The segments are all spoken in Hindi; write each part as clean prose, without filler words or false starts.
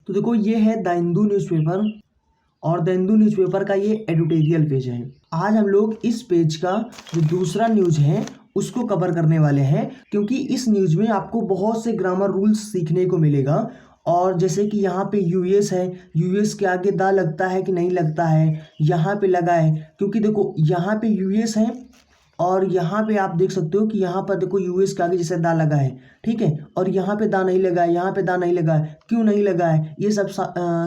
तो देखो ये है द हिंदू न्यूज़पेपर और द हिंदू न्यूज़पेपर का ये एडिटोरियल पेज है। आज हम लोग इस पेज का जो दूसरा न्यूज़ है उसको कवर करने वाले हैं, क्योंकि इस न्यूज़ में आपको बहुत से ग्रामर रूल्स सीखने को मिलेगा। और जैसे कि यहाँ पे यूएस है, यूएस के आगे दा लगता है कि नहीं लगता है, यहाँ पे लगा है, क्योंकि देखो यहाँ पे यूएस है और यहाँ पे आप देख सकते हो कि यहाँ पर देखो यूएस के आगे जैसे दा लगा है, ठीक है, और यहाँ पे दा नहीं लगा है, यहाँ पे दा नहीं लगा है, क्यों नहीं लगा है, ये सब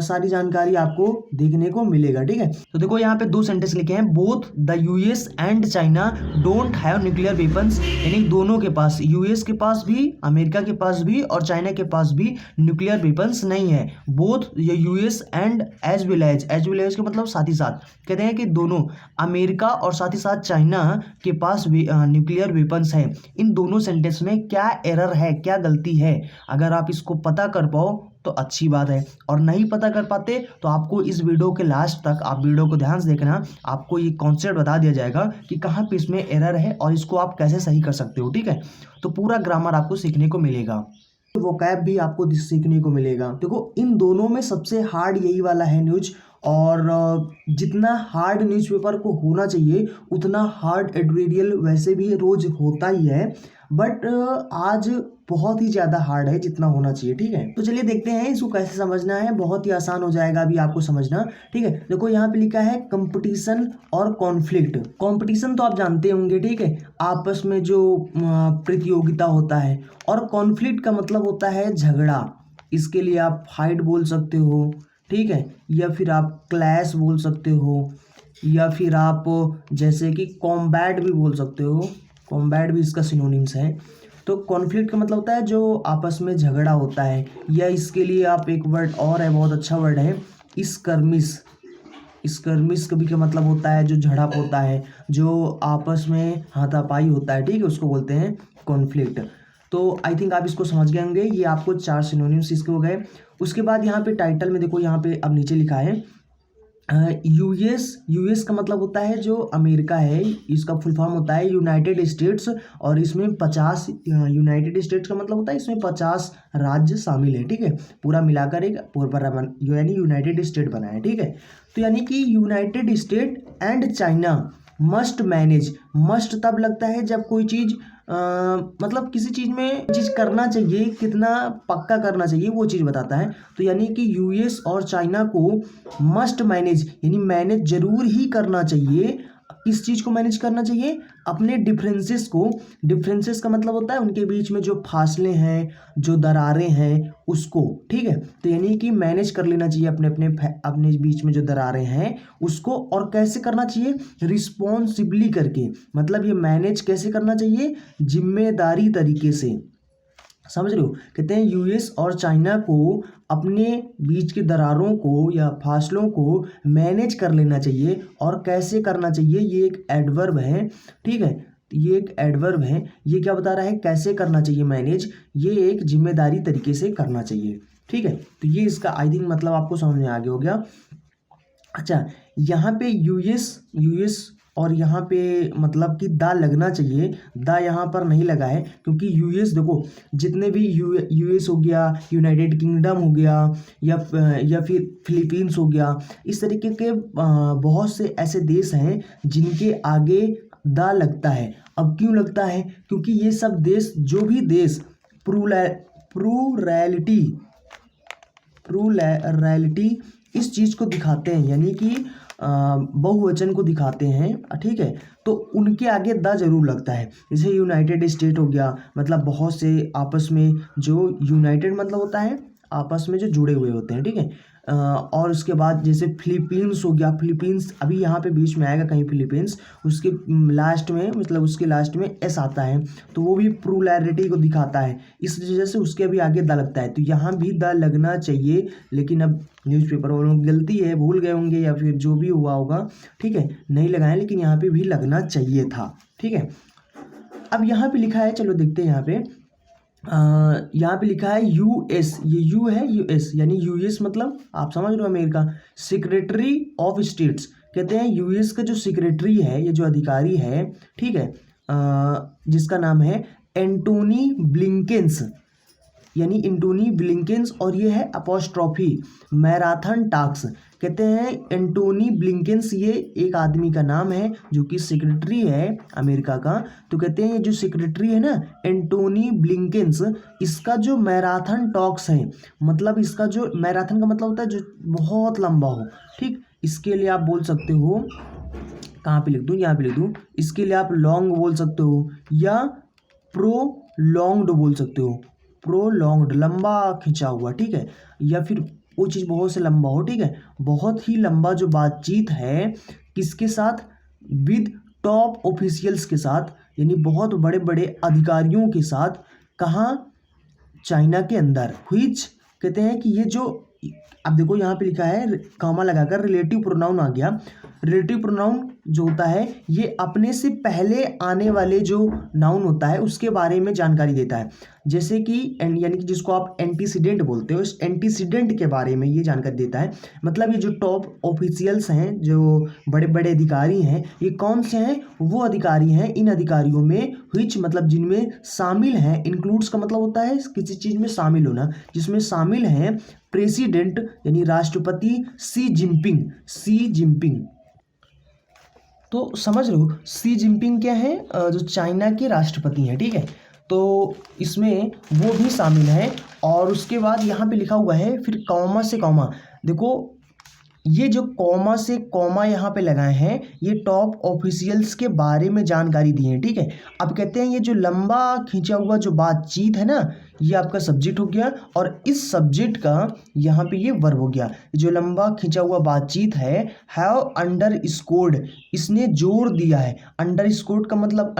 सारी जानकारी आपको देखने को मिलेगा, ठीक है। तो देखो यहाँ पे दो सेंटेंस लिखे हैं, both the US and China don't have nuclear weapons, यानी दोनों के पास, यूएस के पास भी, अमेरिका के पास भी और चाइना के पास भी न्यूक्लियर वेपन्स नहीं है। बोथ ये us and as well as का मतलब साथ ही साथ, कहते हैं कि दोनों, अमेरिका और साथ ही साथ चाइना के पास भी न्यूक्लियर वेपन्स हैं। इन दोनों सेंटेंस में क्या एरर है, क्या गलती है, अगर आप इसको पता कर पाओ तो अच्छी बात है, और नहीं पता कर पाते तो आपको इस वीडियो के लास्ट तक आप वीडियो को ध्यान से देखना, आपको ये कॉन्सेप्ट बता दिया जाएगा कि कहाँ पे इसमें एरर है और इसको आप कैसे सही कर सकते हो, ठीक है। तो पूरा ग्रामर आपको सीखने को मिलेगा, वोकैब भी आपको सीखने को मिलेगा। देखो इन दोनों में सबसे हार्ड यही वाला है न्यूज, और जितना हार्ड न्यूज़पेपर को होना चाहिए उतना हार्ड एडिटोरियल वैसे भी रोज होता ही है, बट आज बहुत ही ज़्यादा हार्ड है जितना होना चाहिए, ठीक है। तो चलिए देखते हैं इसको कैसे समझना है, बहुत ही आसान हो जाएगा अभी आपको समझना, ठीक है। देखो यहाँ पे लिखा है कंपटीशन और कॉन्फ्लिक्ट। कंपटीशन तो आप जानते होंगे, ठीक है, आपस में जो प्रतियोगिता होता है, और कॉन्फ्लिक्ट का मतलब होता है झगड़ा, इसके लिए आप फाइट बोल सकते हो, ठीक है, या फिर आप क्लैश बोल सकते हो, या फिर आप जैसे कि कॉम्बैट भी बोल सकते हो, कॉम्बैट भी इसका सिनोनिम्स है। तो कॉन्फ्लिक्ट का मतलब होता है जो आपस में झगड़ा होता है, या इसके लिए आप एक वर्ड और है, बहुत अच्छा वर्ड है, स्कर्मिश। स्कर्मिश कभी का मतलब होता है जो झड़प होता है, जो आपस में हाथापाई होता है, ठीक है, उसको बोलते हैं कॉन्फ्लिक्ट। तो आई थिंक आप इसको समझ गए होंगे, ये आपको 4 सिनोनिम्स इसके हो गए। उसके बाद यहाँ पे टाइटल में देखो, यहाँ पे अब नीचे लिखा है यूएस का मतलब होता है जो अमेरिका है, इसका फुल फॉर्म होता है यूनाइटेड स्टेट्स, और इसमें 50, यूनाइटेड स्टेट्स का मतलब होता है इसमें 50 राज्य शामिल है, ठीक है, पूरा मिलाकर एक यानी यूनाइटेड स्टेट बना है, ठीक है। तो यानी कि United state and China must manage, must तब लगता है जब कोई चीज़ मतलब किसी चीज़ में चीज़ करना चाहिए, कितना पक्का करना चाहिए वो चीज़ बताता है। तो यानी कि यूएस और चाइना को मस्ट मैनेज, यानी मैनेज जरूर ही करना चाहिए, किस चीज़ को मैनेज करना चाहिए, अपने डिफरेंसेस को। डिफरेंसेस का मतलब होता है उनके बीच में जो फासले हैं, जो दरारें हैं, उसको, ठीक है। तो यानी कि मैनेज कर लेना चाहिए अपने बीच में जो दरारें हैं उसको, और कैसे करना चाहिए, रिस्पॉन्सिबली करके, मतलब ये मैनेज कैसे करना चाहिए, जिम्मेदारी तरीके से, समझ रहे हो। कहते हैं यूएस और चाइना को अपने बीच की दरारों को या फासलों को मैनेज कर लेना चाहिए, और कैसे करना चाहिए, ये एक एडवर्ब है, ठीक है, ये एक एडवर्ब है, ये क्या बता रहा है, कैसे करना चाहिए मैनेज, ये एक जिम्मेदारी तरीके से करना चाहिए, ठीक है। तो ये इसका आई थिंक मतलब आपको समझ में आगे हो गया। अच्छा, यहाँ पे यूएस और यहाँ पे मतलब कि दा लगना चाहिए, दा यहाँ पर नहीं लगा है, क्योंकि यूएस देखो जितने भी यूएस हो गया, यूनाइटेड किंगडम हो गया, या फिर फिलीपींस हो गया, इस तरीके के बहुत से ऐसे देश हैं जिनके आगे दा लगता है। अब क्यों लगता है, क्योंकि ये सब देश, जो भी देश प्लूरैलिटी इस चीज़ को दिखाते हैं, यानी कि बहुवचन को दिखाते हैं, ठीक है, तो उनके आगे द जरूर लगता है। जैसे यूनाइटेड स्टेट हो गया, मतलब बहुत से आपस में जो यूनाइटेड मतलब होता है आपस में जो जुड़े हुए होते हैं, ठीक है। और उसके बाद जैसे फिलीपींस हो गया, फिलीपींस अभी यहाँ पे बीच में आएगा कहीं फिलीपींस, उसके लास्ट में, मतलब उसके लास्ट में एस आता है, तो वो भी प्लूरैलिटी को दिखाता है, इस वजह से उसके भी आगे द लगता है। तो यहाँ भी द लगना चाहिए, लेकिन अब न्यूज़पेपर वालों की गलती है, भूल गए होंगे या फिर जो भी हुआ होगा, ठीक है, नहीं लगाए, लेकिन यहाँ पे भी लगना चाहिए था, ठीक है। अब यहाँ पे लिखा है, चलो देखते हैं यहाँ पे, यहाँ पे लिखा है यूएस, ये यू है, यूएस यानी यूएस मतलब आप समझ रहे हो अमेरिका, सेक्रेटरी ऑफ स्टेट्स, कहते हैं यूएस का जो सेक्रेटरी है, ये जो अधिकारी है, ठीक है, जिसका नाम है एंटोनी ब्लिंकेंस, यानी एंटोनी ब्लिंकेंस, और ये है अपोस्ट्रॉफी मैराथन टास्क। कहते हैं एंटोनी ब्लिंकेंस, ये एक आदमी का नाम है जो कि सेक्रेटरी है अमेरिका का। तो कहते हैं ये जो सेक्रेटरी है ना एंटोनी ब्लिंकेंस, इसका जो मैराथन टॉक्स है, मतलब इसका जो मैराथन का मतलब होता है जो बहुत लंबा हो, ठीक, इसके लिए आप बोल सकते हो, कहाँ पे लिख दूँ, यहाँ पे लिख दूँ, इसके लिए आप लॉन्ग बोल सकते हो या प्रोलॉन्ग्ड बोल सकते हो, प्रोलॉन्ग्ड लंबा खिंचा हुआ, ठीक है, या फिर वो चीज़ बहुत से लंबा हो, ठीक है, बहुत ही लंबा जो बातचीत है किसके साथ, विद टॉप ऑफिशियल्स के साथ, यानी बहुत बड़े बड़े अधिकारियों के साथ। कहाँ, चाइना के अंदर। व्हिच, कहते हैं कि ये जो, अब देखो यहाँ पे लिखा है कॉमा लगाकर रिलेटिव प्रोनाउन आ गया। रिलेटिव प्रोनाउन जो होता है ये अपने से पहले आने वाले जो नाउन होता है उसके बारे में जानकारी देता है, जैसे कि यानी कि जिसको आप एंटीसीडेंट बोलते हो, इस एंटीसीडेंट के बारे में ये जानकारी देता है। मतलब ये जो टॉप ऑफिशियल्स हैं, जो बड़े बड़े अधिकारी हैं, ये कौन से हैं, वो अधिकारी हैं, इन अधिकारियों में व्हिच मतलब जिनमें शामिल हैं, इंक्लूड्स का मतलब होता है किसी चीज़ में शामिल होना, जिसमें शामिल हैं प्रेसिडेंट यानी राष्ट्रपति शी जिनपिंग। तो समझ रहे हो शी जिनपिंग क्या है, जो चाइना के राष्ट्रपति हैं, ठीक है, तो इसमें वो भी शामिल है। और उसके बाद यहाँ पे लिखा हुआ है फिर कॉमा से कॉमा, देखो ये जो कॉमा से कॉमा यहाँ पे लगाए हैं ये टॉप ऑफिशियल्स के बारे में जानकारी दी है, ठीक है। अब कहते हैं ये जो लंबा खींचा हुआ जो बातचीत है ना, ये आपका सब्जेक्ट हो गया, और इस सब्जेक्ट का यहाँ पे ये वर्ब हो गया। जो लंबा खींचा हुआ बातचीत है, हैव अंडर स्कोर्ड, इसने जोर दिया है। अंडर स्कोर का मतलब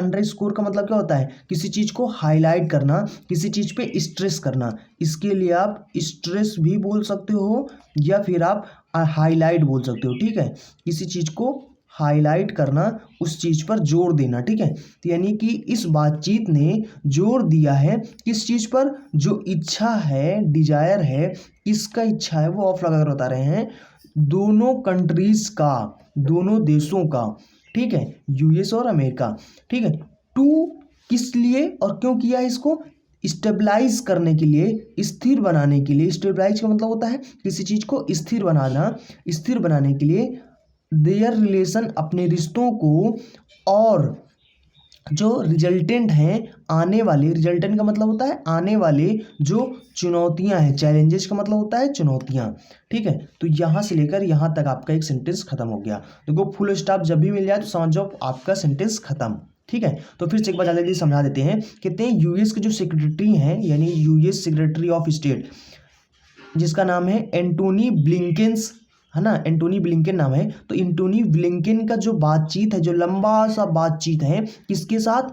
क्या होता है, किसी चीज़ को हाईलाइट करना, किसी चीज़ पे स्ट्रेस करना। इसके लिए आप स्ट्रेस भी बोल सकते हो या फिर आप हाईलाइट बोल सकते हो, ठीक है, किसी चीज़ को हाईलाइट करना, उस चीज़ पर जोर देना, ठीक है। तो यानी कि इस बातचीत ने जोर दिया है किस चीज़ पर, जो इच्छा है, डिजायर है, किसका इच्छा है वो ऑफ लगाकर बता रहे हैं, दोनों कंट्रीज का, दोनों देशों का, ठीक है, यूएस और अमेरिका, ठीक है। टू किस लिए और क्यों किया है इसको, स्टेबलाइज करने के लिए, स्थिर बनाने के लिए। स्टेबलाइज का मतलब होता है किसी चीज़ को स्थिर बनाना, स्थिर बनाने के लिए देयर रिलेशन, अपने रिश्तों को, और जो रिजल्टेंट हैं, आने वाले, रिजल्टेंट का मतलब होता है आने वाले जो चुनौतियां हैं, चैलेंजेस का मतलब होता है चुनौतियां, ठीक है। तो यहाँ से लेकर यहाँ तक आपका एक सेंटेंस खत्म हो गया। देखो फुल स्टॉप जब भी मिल जाए तो समझ जाओ आपका सेंटेंस खत्म, ठीक है। तो फिर से एक बार जल्दी समझा देते हैं। कहते हैं यूएस के जो सेक्रेटरी हैं, यानी यूएस सेक्रेटरी ऑफ स्टेट, जिसका नाम है एंटोनी ब्लिंकेंस, है ना, एंटोनी ब्लिंकेन नाम है। तो एंटोनी ब्लिंकेन का जो बातचीत है, जो लंबा सा बातचीत है, किसके साथ,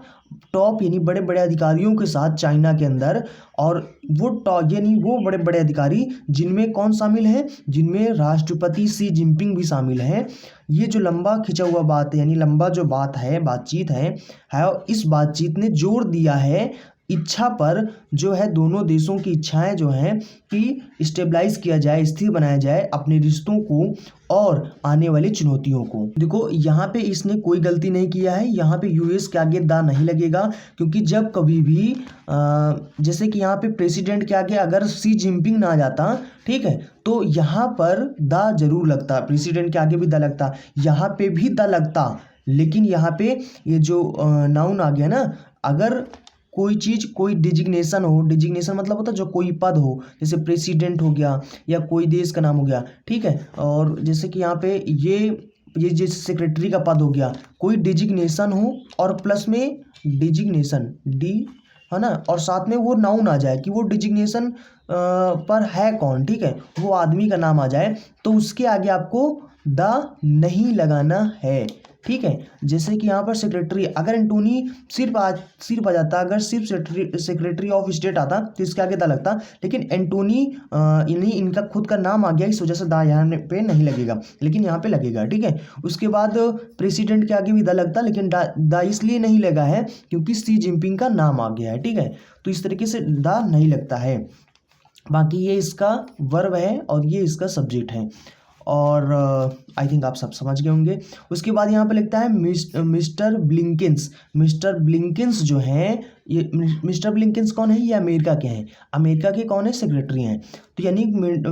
टॉप यानी बड़े बड़े अधिकारियों के साथ चाइना के अंदर। और वो टॉप यानी वो बड़े बड़े अधिकारी जिनमें कौन शामिल है, जिनमें राष्ट्रपति शी जिनपिंग भी शामिल है। ये जो लंबा खिंचा हुआ बात है, यानी लंबा जो बात है, बातचीत है, इस बातचीत ने जोर दिया है इच्छा पर, जो है दोनों देशों की इच्छाएं जो हैं कि स्टेबलाइज किया जाए, स्थिर बनाया जाए अपने रिश्तों को और आने वाली चुनौतियों को। देखो यहाँ पे इसने कोई गलती नहीं किया है, यहाँ पे यूएस के आगे दा नहीं लगेगा, क्योंकि जब कभी भी जैसे कि यहाँ पे प्रेसिडेंट के आगे अगर शी जिनपिंग ना आ जाता, ठीक है, तो यहाँ पर दा जरूर लगता, प्रेसिडेंट के आगे भी दा लगता, यहाँ पे भी दा लगता, लेकिन यहाँ पे ये जो नाउन आ गया ना, अगर कोई चीज़, कोई डिजिग्नेशन हो, डिजिग्नेशन मतलब होता है जो कोई पद हो, जैसे प्रेसिडेंट हो गया या कोई देश का नाम हो गया, ठीक है, और जैसे कि यहाँ पे ये जैसे सेक्रेटरी का पद हो गया, कोई डिजिग्नेशन हो और प्लस में डिजिग्नेशन डी, है ना, और साथ में वो नाउन आ जाए कि वो डिजिग्नेशन पर है कौन, ठीक है, वो आदमी का नाम आ जाए, तो उसके आगे आपको द नहीं लगाना है, ठीक है। जैसे कि यहाँ पर सेक्रेटरी, अगर एंटोनी सिर्फ आ जाता, अगर सिर्फ सेक्रेटरी ऑफ स्टेट आता तो इसके आगे दा लगता, लेकिन एंटोनी इनका खुद का नाम आ गया, इस वजह से दा यहाँ पे नहीं लगेगा, लेकिन यहाँ पे लगेगा, ठीक है। उसके बाद प्रेसिडेंट के आगे भी दा लगता, लेकिन दा इसलिए नहीं लगा है क्योंकि शी जिनपिंग का नाम आ गया है, ठीक है, तो इस तरीके से दा नहीं लगता है। बाकी ये इसका वर्ब है और ये इसका सब्जेक्ट है, और आई थिंक आप सब समझ गए होंगे। उसके बाद यहाँ पे लिखता है मिस्टर ब्लिंकेंस। मिस्टर ब्लिंकेंस जो हैं ये मिस्टर ब्लिंकन कौन है? ये अमेरिका के हैं, अमेरिका के कौन है? सेक्रेटरी हैं। तो यानी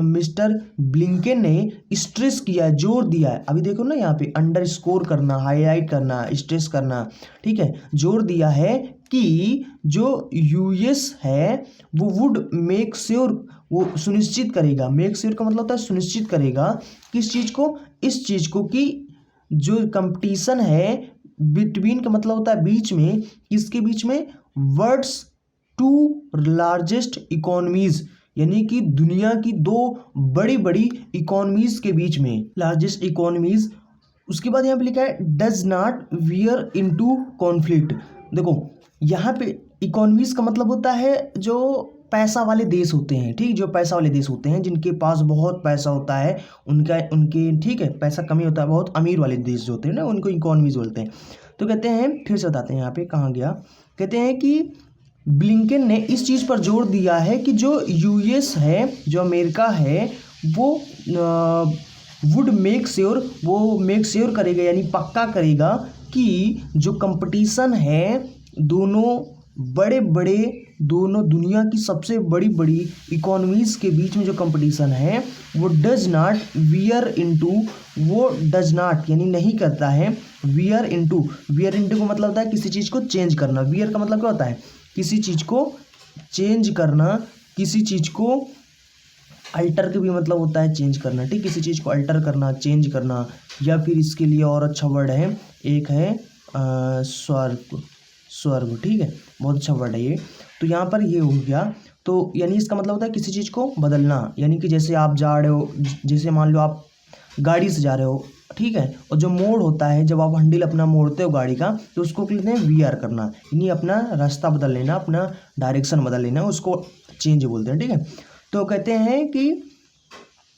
मिस्टर ब्लिंकन ने स्ट्रेस किया, जोर दिया है, अभी देखो ना यहाँ पे अंडरस्कोर करना, हाईलाइट करना, स्ट्रेस करना, ठीक है, जोर दिया है कि जो यूएस है वो वुड मेक श्योर, वो सुनिश्चित करेगा, मेक श्योर का मतलब होता है सुनिश्चित करेगा, किस चीज़ को? इस चीज़ को कि जो कंपटीशन है बिटवीन का मतलब होता है बीच में, किसके बीच में? वर्ल्ड्स टू लार्जेस्ट इकोनॉमीज, यानी कि दुनिया की दो बड़ी बड़ी इकोनॉमीज के बीच में, लार्जेस्ट इकोनॉमीज। उसके बाद यहाँ पे लिखा है does not wear into conflict. देखो यहाँ पे इकोनॉमीज का मतलब होता है जो पैसा वाले देश होते हैं, ठीक, जो पैसा वाले देश होते हैं, जिनके पास बहुत पैसा होता है, उनके ठीक है, पैसा कमी होता है, बहुत अमीर वाले देश जो होते हैं ना, उनको इकोनॉमीज बोलते हैं। तो कहते हैं, फिर से बताते हैं यहाँ पे कहाँ गया, कहते हैं कि ब्लिंकन ने इस चीज़ पर जोर दिया है कि जो यूएस है, जो अमेरिका है, वो वुड मेक श्योर, वो मेक श्योर करेगा यानी पक्का करेगा कि जो कंपटीशन है दोनों बड़े बड़े, दोनों दुनिया की सबसे बड़ी बड़ी इकोनॉमीज के बीच में जो कंपटीशन है वो डज नॉट वियर इनटू, वो डज नॉट यानी नहीं करता है, वियर इनटू, वियर इनटू का मतलब होता है किसी चीज़ को चेंज करना, वियर का मतलब क्या होता है? किसी चीज़ को चेंज करना, किसी चीज़ को अल्टर के भी मतलब होता है चेंज करना, ठीक, किसी चीज़ को अल्टर करना, चेंज करना, या फिर इसके लिए और अच्छा वर्ड है, एक है स्वर्ग, ठीक है, बहुत अच्छा वर्ड है ये। तो यहाँ पर ये हो गया, तो यानी इसका मतलब होता है किसी चीज़ को बदलना, यानी कि जैसे आप जा रहे हो, जैसे मान लो आप गाड़ी से जा रहे हो, ठीक है, और जो मोड़ होता है, जब आप हैंडल अपना मोड़ते हो गाड़ी का, तो उसको कहते हैं वीआर करना, यानी अपना रास्ता बदल लेना, अपना डायरेक्शन बदल लेना, उसको चेंज बोलते हैं, ठीक है। तो कहते हैं कि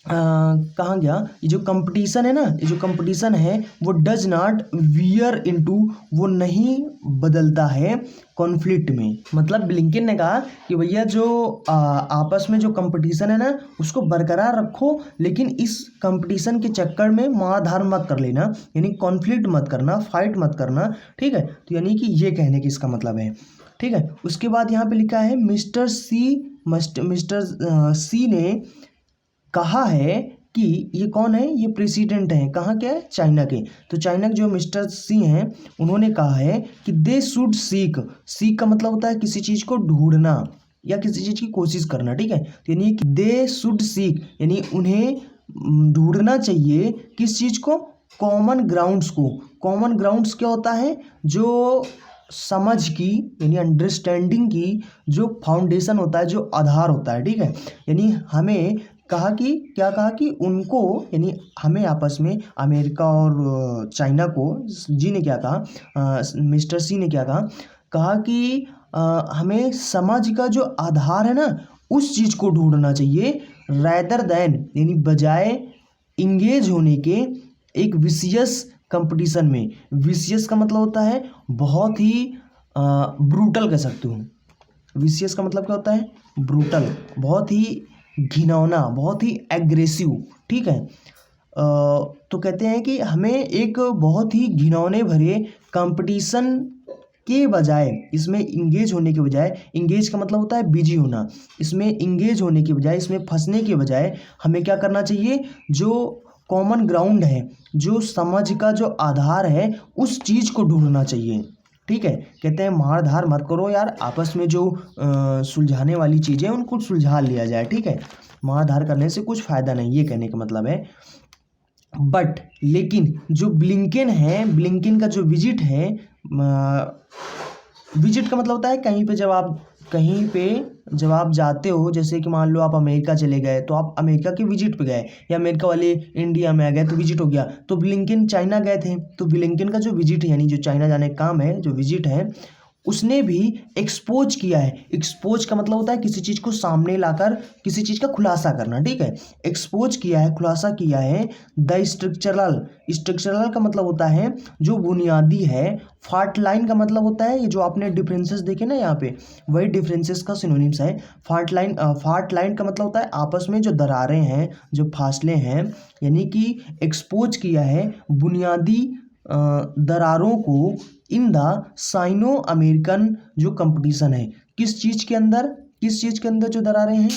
कहाँ गया, ये जो कंपटीशन है ना, ये जो कंपटीशन है वो डज नॉट वियर इनटू, वो नहीं बदलता है कॉन्फ्लिक्ट में। मतलब ब्लिंकन ने कहा कि भैया जो आपस में जो कंपटीशन है ना उसको बरकरार रखो, लेकिन इस कंपटीशन के चक्कर में मार-धार मत कर लेना, यानी कॉन्फ्लिक्ट मत करना, फाइट मत करना, ठीक है। तो यानी कि ये कहने की इसका मतलब है, ठीक है। उसके बाद यहाँ पे लिखा है मिस्टर सी ने कहा है कि ये कौन है? ये प्रेसिडेंट हैं, कहाँ के है? चाइना के। तो चाइना के जो मिस्टर सी हैं उन्होंने कहा है कि दे शुड सीक, सीक का मतलब होता है किसी चीज़ को ढूंढना या किसी चीज़ की कोशिश करना, ठीक है। तो यानी कि दे शुड सीक यानी उन्हें ढूंढना चाहिए किस चीज़ को? कॉमन ग्राउंड्स को। कॉमन ग्राउंड्स क्या होता है? जो समझ की यानी अंडरस्टैंडिंग की जो फाउंडेशन होता है, जो आधार होता है, ठीक है। यानी हमें कहा कि क्या कहा कि उनको यानी हमें आपस में अमेरिका और चाइना को जी ने क्या कहा, मिस्टर सी ने क्या कहा, कहा कि हमें समझ का जो आधार है ना उस चीज़ को ढूंढना चाहिए, रैदर दैन यानी बजाय इंगेज होने के एक विशियस कंपटीशन में। विशियस का मतलब होता है बहुत ही ब्रूटल कह सकते हो। विशियस का मतलब क्या होता है? ब्रूटल, बहुत ही घिनौना, बहुत ही एग्रेसिव, ठीक है। तो कहते हैं कि हमें एक बहुत ही घिनौने भरे कंपटीशन के बजाय, इसमें इंगेज होने के बजाय, इंगेज का मतलब होता है बिजी होना, इसमें इंगेज होने के बजाय, इसमें फंसने के बजाय हमें क्या करना चाहिए? जो कॉमन ग्राउंड है, जो समझ का जो आधार है उस चीज़ को ढूंढना चाहिए, ठीक है। कहते हैं मार धार मत करो यार, आपस में जो सुलझाने वाली चीज़ें उनको सुलझा लिया जाए, ठीक है। मार धार करने से कुछ फ़ायदा नहीं, ये कहने का मतलब है। बट लेकिन जो ब्लिंकन है, ब्लिंकन का जो विजिट है, विजिट का मतलब होता है कहीं पे जब आप जाते हो, जैसे कि मान लो आप अमेरिका चले गए तो आप अमेरिका के विजिट पे गए, या अमेरिका वाले इंडिया में आ गए तो विजिट हो गया। तो ब्लिंकन चाइना गए थे, तो ब्लिंकन का जो विजिट है यानी जो चाइना जाने का काम है, जो विजिट है, उसने भी एक्सपोज किया है। एक्सपोज का मतलब होता है किसी चीज़ को सामने लाकर किसी चीज़ का खुलासा करना, ठीक है। एक्सपोज किया है, खुलासा किया है। द स्ट्रक्चरल, स्ट्रक्चरल का मतलब होता है जो बुनियादी है। फाल्ट लाइन का मतलब होता है ये जो आपने डिफरेंसेस देखे ना यहाँ पे, वही डिफरेंसेस का सिनोनिम्स है। फाल्ट लाइन, फाल्ट लाइन का मतलब होता है आपस में जो दरारें हैं, जो फासले हैं, यानी कि एक्सपोज किया है बुनियादी दरारों को इन द साइनो अमेरिकन जो कंपटीशन है, किस चीज़ के अंदर जो दरारें हैं,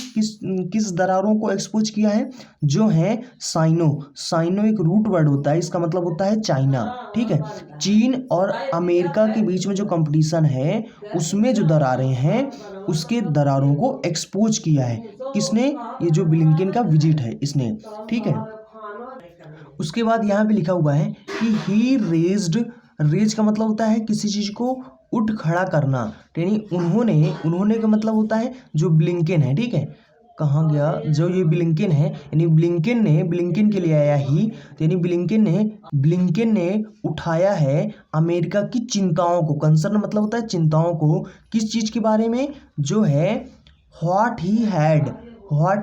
किस दरारों को एक्सपोज किया है, जो है साइनो एक रूट वर्ड होता है, इसका मतलब होता है चाइना, ठीक है। चीन और अमेरिका के बीच में जो कंपटीशन है उसमें जो दरारें हैं उसके दरारों को एक्सपोज किया है किसने, ये जो ब्लिंकन का विजिट है इसने, ठीक है। उसके बाद यहाँ पे लिखा हुआ है कि ही रेज का मतलब होता है किसी चीज़ को उठ खड़ा करना, यानी उन्होंने का मतलब होता है जो ब्लिंकन है, ठीक है। कहाँ गया, जो ये ब्लिंकन है, यानी ब्लिंकन के लिए आया ही, यानी ब्लिंकन ने उठाया है अमेरिका की चिंताओं को, कंसर्न मतलब होता है चिंताओं को, किस चीज़ के बारे में, जो है व्हाट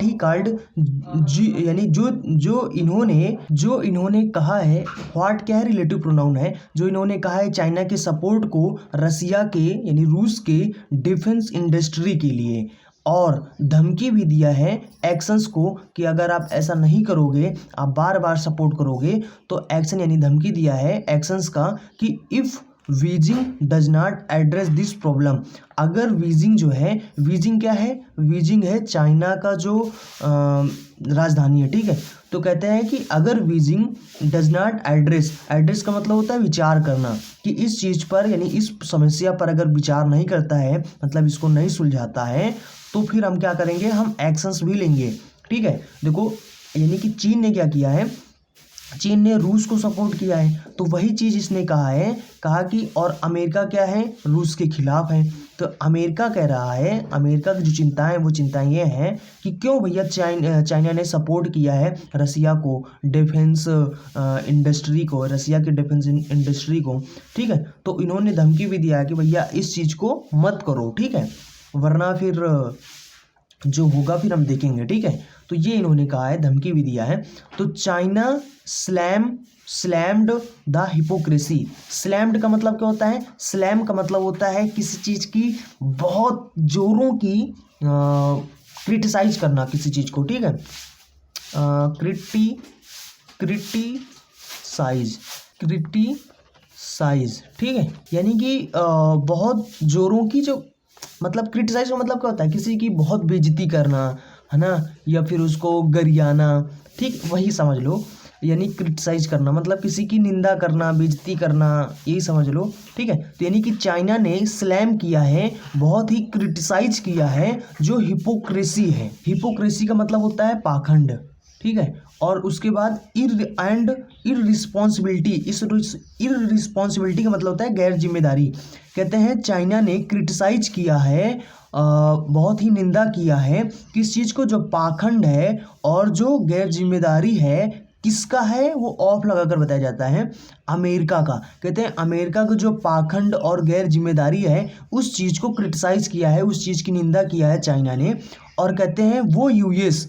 ही कॉल्ड, यानी जो इन्होंने कहा है, व्हाट क्या है, रिलेटिव प्रोनाउन है, जो इन्होंने कहा है चाइना के सपोर्ट को रसिया के यानी रूस के डिफेंस इंडस्ट्री के लिए, और धमकी भी दिया है एक्शंस को कि अगर आप ऐसा नहीं करोगे, आप बार बार सपोर्ट करोगे तो एक्शन, यानी धमकी दिया है एक्शंस का कि if Beijing does not address this problem, अगर बीजिंग क्या है, बीजिंग है चाइना का जो राजधानी है, ठीक है। तो कहते हैं कि अगर बीजिंग डज नॉट एड्रेस का मतलब होता है विचार करना, कि इस चीज़ पर यानी इस समस्या पर अगर विचार नहीं करता है, मतलब इसको नहीं सुलझाता है, तो फिर हम क्या करेंगे, हम एक्शंस भी लेंगे, ठीक है। देखो, यानी कि चीन ने क्या किया है, चीन ने रूस को सपोर्ट किया है, तो वही चीज़ इसने कहा कि और अमेरिका क्या है, रूस के खिलाफ है। तो अमेरिका कह रहा है, अमेरिका की जो चिंताएं, वो चिंताएं ये हैं कि क्यों भैया चाइना ने सपोर्ट किया है रसिया को, डिफेंस इंडस्ट्री को, रसिया की डिफेंस इंडस्ट्री को, ठीक है। तो इन्होंने धमकी भी दिया है कि भैया इस चीज़ को मत करो, ठीक है, वरना फिर जो होगा फिर हम देखेंगे, ठीक है। तो ये इन्होंने कहा है, धमकी भी दिया है। तो China slammed the hypocrisy, slammed का मतलब क्या होता है, स्लैम का मतलब होता है किसी चीज़ की बहुत जोरों की क्रिटिसाइज करना किसी चीज़ को, ठीक है, क्रिटिसाइज, ठीक है, यानी कि बहुत जोरों की जो, मतलब क्रिटिसाइज का मतलब क्या होता है, किसी की बहुत बेइज्जती करना, है ना, या फिर उसको गरियाना, ठीक, वही समझ लो, यानी क्रिटिसाइज करना मतलब किसी की निंदा करना, बेइज्जती करना, यही समझ लो, ठीक है। तो यानी कि चाइना ने स्लैम किया है, बहुत ही क्रिटिसाइज किया है जो हिपोक्रेसी है, हिपोक्रेसी का मतलब होता है पाखंड, ठीक है। और उसके बाद इररिस्पॉन्सिबिलिटी, इररिस्पॉन्सिबिलिटी का मतलब होता है गैर जिम्मेदारी। कहते हैं चाइना ने क्रिटिसाइज किया है, बहुत ही निंदा किया है किस चीज़ को, जो पाखंड है और जो गैर जिम्मेदारी है, किसका है, वो ऑफ लगाकर बताया जाता है, अमेरिका का। कहते हैं अमेरिका का जो पाखंड और गैर जिम्मेदारी है, उस चीज़ को क्रिटिसाइज किया है, उस चीज़ की निंदा किया है चाइना ने। और कहते हैं वो यूएस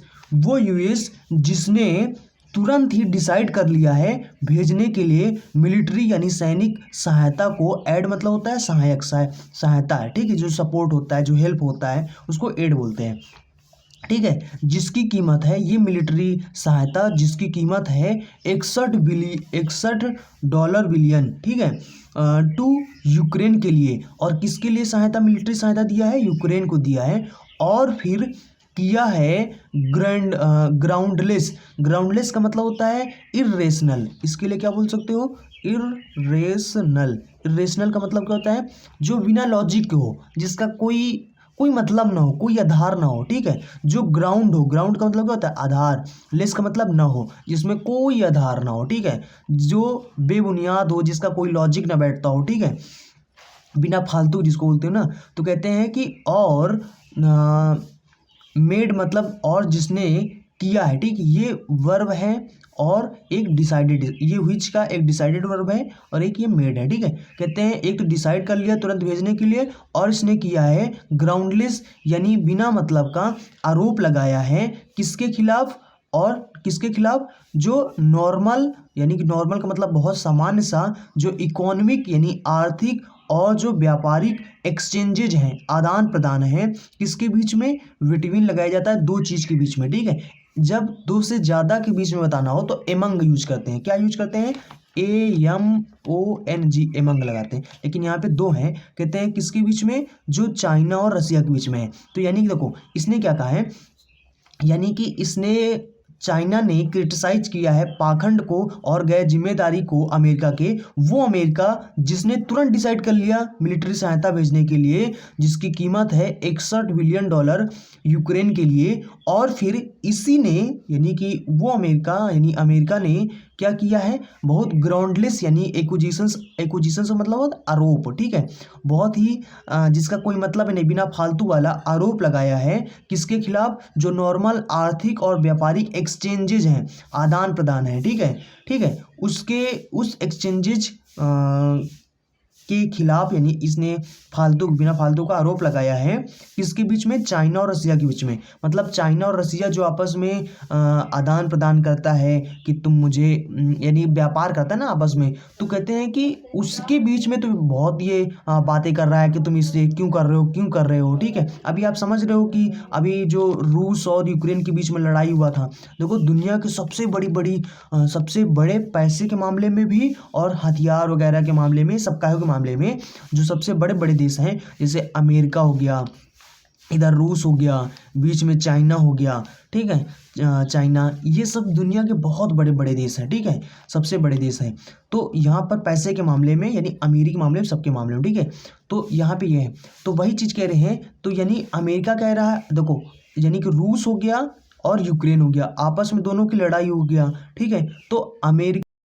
जिसने तुरंत ही डिसाइड कर लिया है भेजने के लिए मिलिट्री यानी सैनिक सहायता को, एड मतलब होता है सहायक, सहायता है, ठीक है, जो सपोर्ट होता है, जो हेल्प होता है, उसको एड बोलते हैं, ठीक है। जिसकी कीमत है, ये मिलिट्री सहायता जिसकी कीमत है $61 बिलियन, ठीक है, टू यूक्रेन के लिए। और किसके लिए सहायता, मिलिट्री सहायता दिया है, यूक्रेन को दिया है। और फिर किया है ग्राउंडलेस का मतलब होता है इर्रेशनल, इसके लिए क्या बोल सकते हो, इर्रेशनल का मतलब क्या होता है, जो बिना लॉजिक के हो, जिसका कोई मतलब ना हो, कोई आधार ना हो, ठीक है। जो ग्राउंड का मतलब क्या होता है, आधार, लेस का मतलब ना हो, जिसमें कोई आधार ना हो, ठीक है, जो बेबुनियाद हो, जिसका कोई लॉजिक ना बैठता हो, ठीक है, बिना फालतू जिसको बोलते हो ना। तो कहते हैं कि और मेड मतलब और जिसने किया है, ठीक, ये वर्ब है और एक डिसाइडेड, ये व्हिच का एक डिसाइडेड वर्ब है और एक ये मेड है, ठीक है। कहते हैं एक तो डिसाइड कर लिया तुरंत भेजने के लिए, और इसने किया है ग्राउंडलेस यानी बिना मतलब का आरोप लगाया है, किसके खिलाफ, और किसके खिलाफ, जो नॉर्मल, यानी कि नॉर्मल का मतलब बहुत सामान्य सा, जो इकोनॉमिक यानी आर्थिक और जो व्यापारिक एक्सचेंजेज हैं, आदान प्रदान है, किसके बीच में, बिटवीन लगाया जाता है, दो चीज़ के बीच में, ठीक है। जब दो से ज़्यादा के बीच में बताना हो तो एमंग यूज करते हैं, क्या यूज करते हैं, AMONG, एमंग लगाते हैं, लेकिन यहाँ पे दो हैं, कहते हैं किसके बीच में, जो चाइना और रसिया के बीच में है। तो यानी कि देखो इसने क्या कहा है, यानी कि इसने चाइना ने क्रिटिसाइज किया है पाखंड को और गैर जिम्मेदारी को अमेरिका के, वो अमेरिका जिसने तुरंत डिसाइड कर लिया मिलिट्री सहायता भेजने के लिए जिसकी कीमत है $61 बिलियन यूक्रेन के लिए। और फिर इसी ने यानी कि वो अमेरिका यानी अमेरिका ने क्या किया है, बहुत ग्राउंडलेस यानी एक्विजिशंस का मतलब होता है आरोप, ठीक है, बहुत ही जिसका कोई मतलब नहीं, बिना फालतू वाला आरोप लगाया है किसके खिलाफ, जो नॉर्मल आर्थिक और व्यापारिक एक्सचेंजेज हैं, आदान प्रदान है, ठीक है, उसके उस एक्सचेंजेज के खिलाफ, यानी इसने बिना फालतू का आरोप लगाया है किसके बीच में, चाइना और रसिया के बीच में। मतलब चाइना और रसिया जो आपस में आदान प्रदान करता है कि तुम मुझे यानी व्यापार करता है ना आपस में, तो कहते हैं कि उसके बीच में तो बहुत ये बातें कर रहा है कि तुम इससे क्यों कर रहे हो, ठीक है। अभी आप समझ रहे हो कि अभी जो रूस और यूक्रेन के बीच में लड़ाई हुआ था, देखो दुनिया की सबसे बड़े पैसे के मामले में भी और हथियार वगैरह के मामले में, सबकायों के मामले में जो सबसे बड़े बड़े देश हैं, जैसे अमेरिका हो गया, इधर रूस हो गया, बीच में चाइना हो गया, ठीक है, चाइना, ये सब दुनिया के बहुत बड़े बड़े देश हैं, ठीक है, सबसे बड़े देश हैं। तो यहाँ पर पैसे के मामले में यानी अमीरी के मामले में, सबके मामले में, ठीक है। तो यहाँ पे ये है, तो वही चीज़ कह रहे हैं, तो यानी अमेरिका कह रहा है, देखो यानी कि रूस हो गया और यूक्रेन हो गया, आपस में दोनों की लड़ाई हो गया, ठीक है। तो अमेरिका